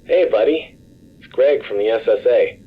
Hey, buddy. It's Greg from the SSA.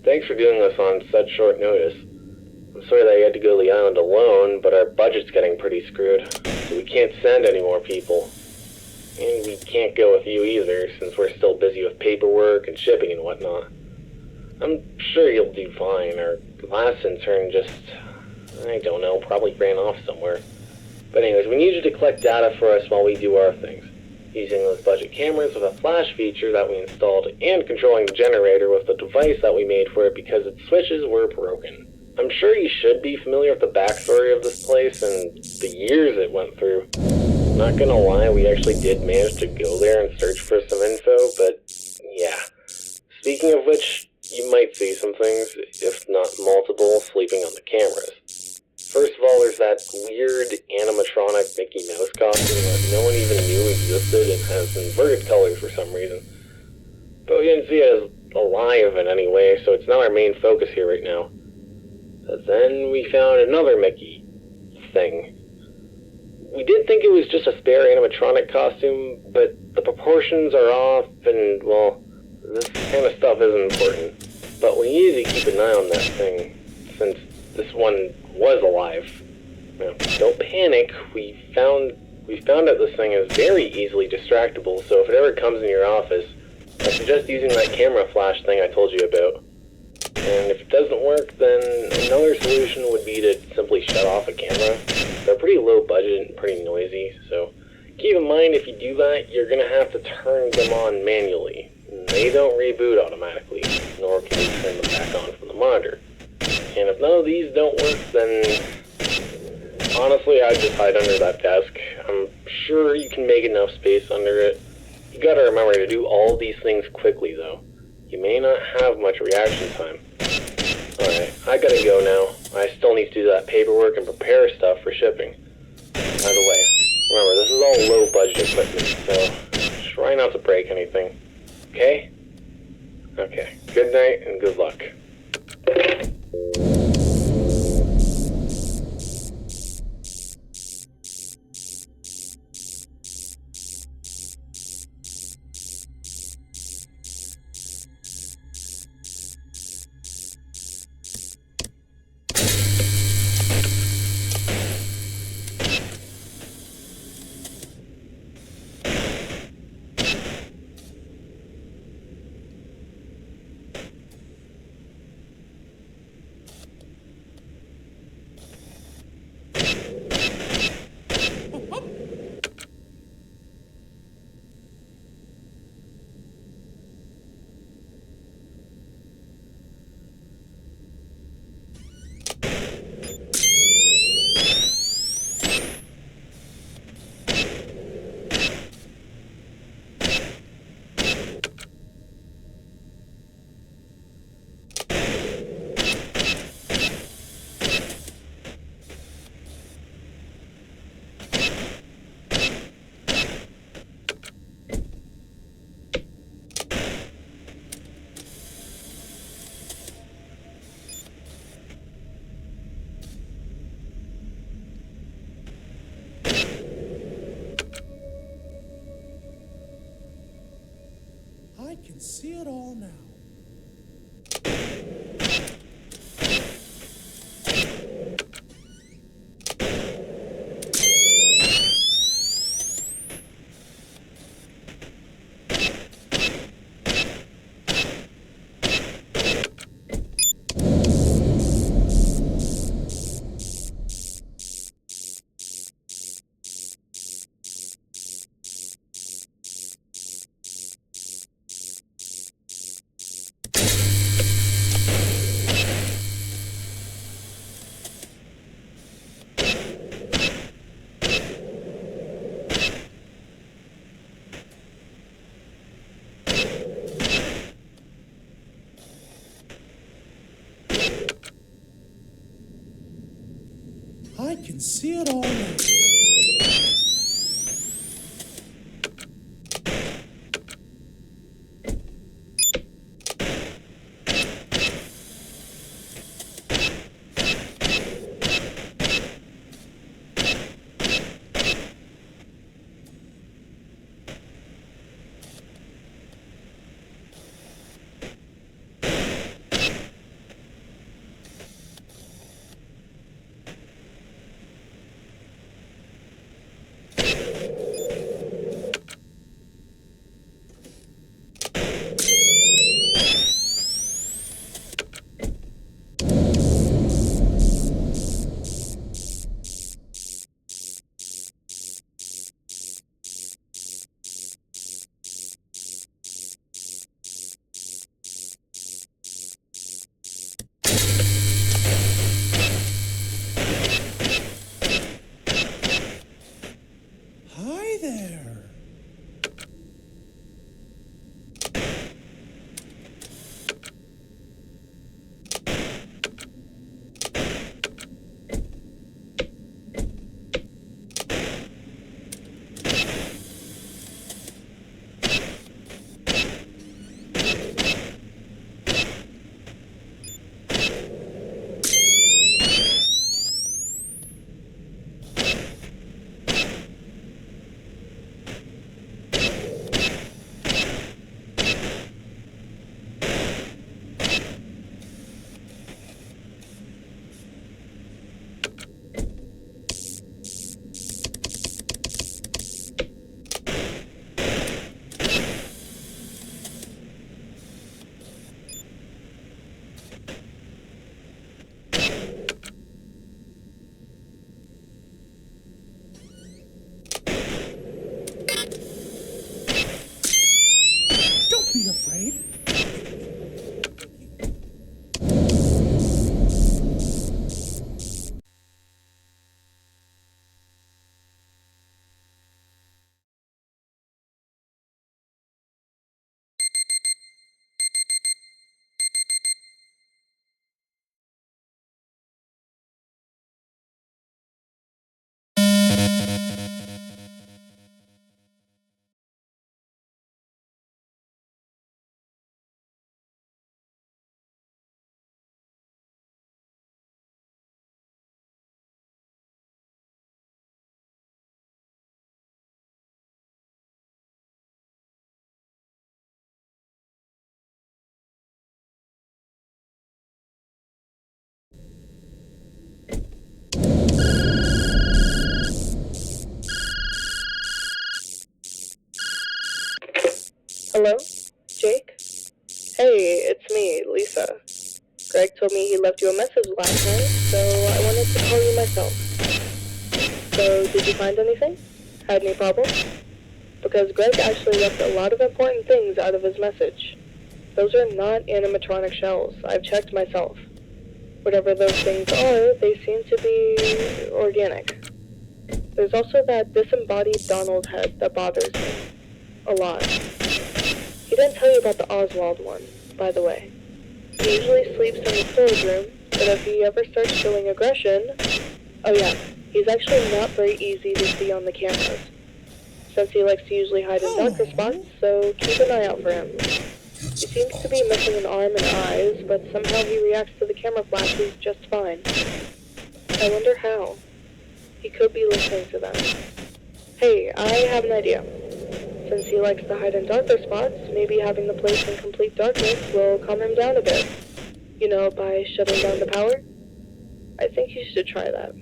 Thanks for doing this on such short notice. I'm sorry that you had to go to the island alone, but our budget's getting pretty screwed, so we can't send any more people. And we can't go with you either, since we're still busy with paperwork and shipping and whatnot. I'm sure you'll do fine. Our last intern just, I don't know, probably ran off somewhere. But anyways, we need you to collect data for us while we do our things. Using those budget cameras with a flash feature that we installed, and controlling the generator with the device that we made for it because its switches were broken. I'm sure you should be familiar with the backstory of this place and the years it went through. Not gonna lie, we actually did manage to go there and search for some info, but yeah. Speaking of which, you might see some things, if not multiple, sleeping on the cameras. First of all, there's that weird animatronic Mickey Mouse costume that no one even knew existed and has inverted colors for some reason. But we didn't see it as alive in any way, so it's not our main focus here right now. But then we found another Mickey thing. We did think it was just a spare animatronic costume, but the proportions are off and, well, this kind of stuff isn't important. But we needed to keep an eye on that thing, since this one was alive. Now, don't panic, we found that this thing is very easily distractible, so if it ever comes in your office, I suggest using that camera flash thing I told you about. And if it doesn't work, then another solution would be to simply shut off a camera. They're pretty low budget and pretty noisy, so keep in mind if you do that, you're going to have to turn them on manually. They don't reboot automatically, nor can you turn them back on from the monitor. And if none of these don't work, then honestly, I'd just hide under that desk. I'm sure you can make enough space under it. You gotta remember to do all these things quickly, though. You may not have much reaction time. Alright, I gotta go now. I still need to do that paperwork and prepare stuff for shipping. By the way, remember, this is all low-budget equipment, so try not to break anything. Okay? Okay. Good night and good luck. I can see it all now. can see it all now. Hi there. Don't be afraid. Hello? Jake? Hey, it's me, Lisa. Greg told me he left you a message last night, so I wanted to call you myself. So, did you find anything? Had any problems? Because Greg actually left a lot of important things out of his message. Those are not animatronic shells. I've checked myself. Whatever those things are, they seem to be organic. There's also that disembodied Donald head that bothers me. A lot. He didn't tell you about the Oswald one, by the way. He usually sleeps in the storage room, but if he ever starts showing aggression... Oh yeah, he's actually not very easy to see on the cameras, since he likes to usually hide in darker spots, so keep an eye out for him. He seems to be missing an arm and eyes, but somehow he reacts to the camera flashes just fine. I wonder how. He could be listening to them. Hey, I have an idea. Since he likes to hide in darker spots, maybe having the place in complete darkness will calm him down a bit. You know, by shutting down the power? I think you should try that.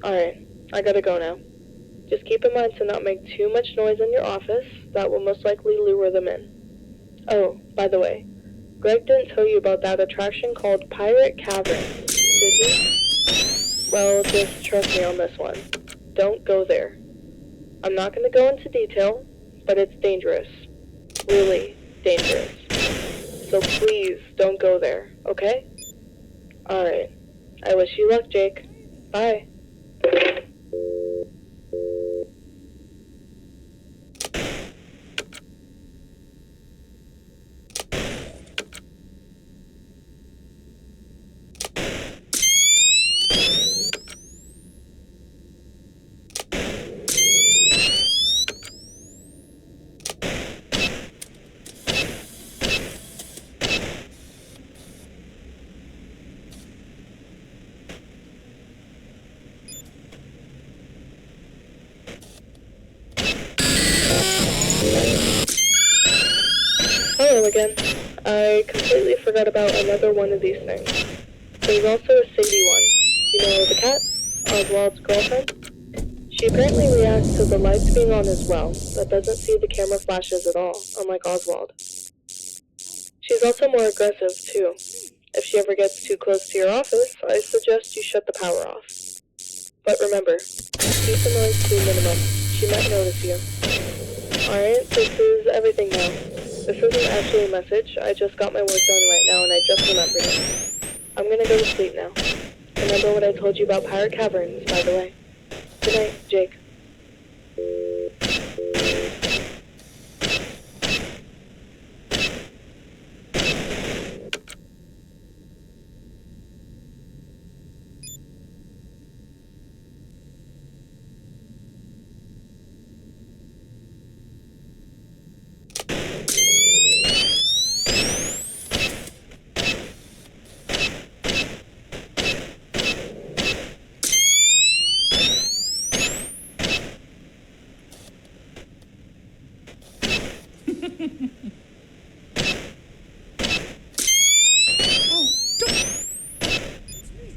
Alright, I gotta go now. Just keep in mind to not make too much noise in your office. That will most likely lure them in. Oh, by the way, Greg didn't tell you about that attraction called Pirate Cavern, did he? Well, just trust me on this one. Don't go there. I'm not gonna go into detail, but it's dangerous. Really dangerous. So please don't go there, okay? Alright. I wish you luck, Jake. Bye. again. I completely forgot about another one of these things. There's also a Sadie one. You know, the cat? Oswald's girlfriend? She apparently reacts to the lights being on as well, but doesn't see the camera flashes at all, unlike Oswald. She's also more aggressive, too. If she ever gets too close to your office, I suggest you shut the power off. But remember, keep the noise to a minimum. She might notice you. Alright, this is everything now. This isn't actually a message. I just got my work done right now and I just remembered it. I'm gonna go to sleep now. Remember what I told you about Pirate Caverns, by the way. Good night, Jake. Oh, don't. It's me.